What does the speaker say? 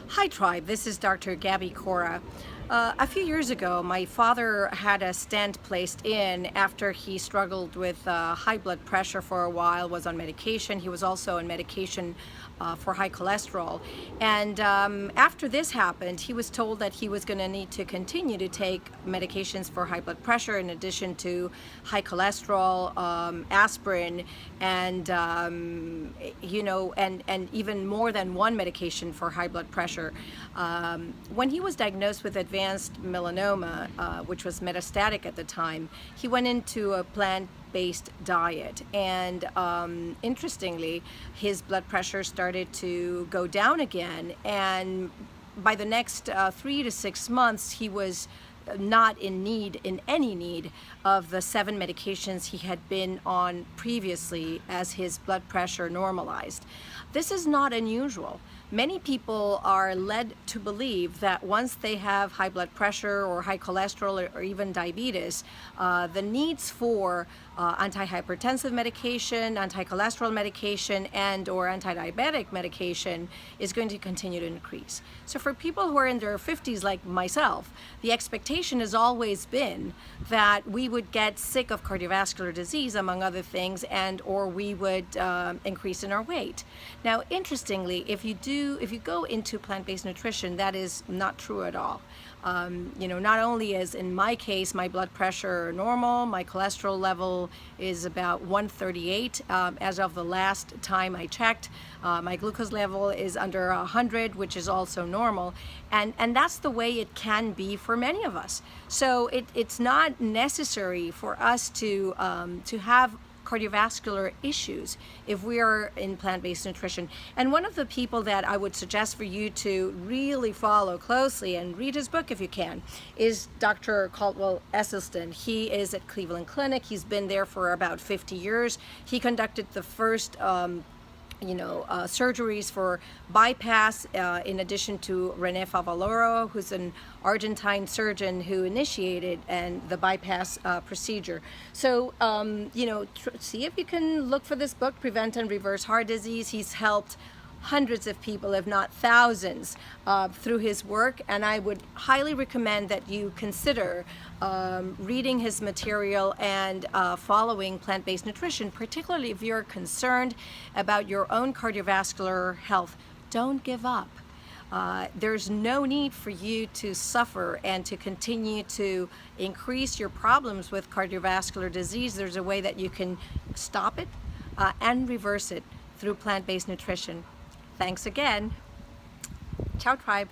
Hi Tribe, this is Dr. Gaby Cora. A few years ago, my father had a stent placed in after he struggled with high blood pressure for a while, was on medication. He was also on medication for high cholesterol. And after this happened, he was told that he was going to need to continue to take medications for high blood pressure in addition to high cholesterol, aspirin, and and even more than one medication for high blood pressure. When he was diagnosed with advanced melanoma, which was metastatic at the time, he went into a plant-based diet, and interestingly, his blood pressure started to go down again, and by the next 3 to 6 months, he was not in any need of the 7 medications he had been on previously as his blood pressure normalized. This is not unusual. Many people are led to believe that once they have high blood pressure or high cholesterol or even diabetes, the needs for antihypertensive medication, anti-cholesterol medication, and or anti-diabetic medication is going to continue to increase. So for people who are in their 50s like myself, the expectation has always been that we would get sick of cardiovascular disease, among other things, and or we would increase in our weight. Now, interestingly, if you go into plant-based nutrition, that is not true at all. Not only is, in my case, my blood pressure normal, my cholesterol level is about 138 as of the last time I checked. My glucose level is under 100, which is also normal, and that's the way it can be for many of us. So it's not necessary for us to have cardiovascular issues if we are in plant-based nutrition. And one of the people that I would suggest for you to really follow closely and read his book if you can is Dr. Caldwell Esselstyn. He is at Cleveland Clinic. He's been there for about 50 years. He conducted the first surgeries for bypass, in addition to René Favaloro, who's an Argentine surgeon who initiated the bypass procedure. So, see if you can look for this book, Prevent and Reverse Heart Disease. He's helped hundreds of people, if not thousands, through his work, and I would highly recommend that you consider reading his material and following plant-based nutrition, particularly if you're concerned about your own cardiovascular health. Don't give up. There's no need for you to suffer and to continue to increase your problems with cardiovascular disease. There's a way that you can stop it and reverse it through plant-based nutrition. Thanks again. Ciao, Tribe.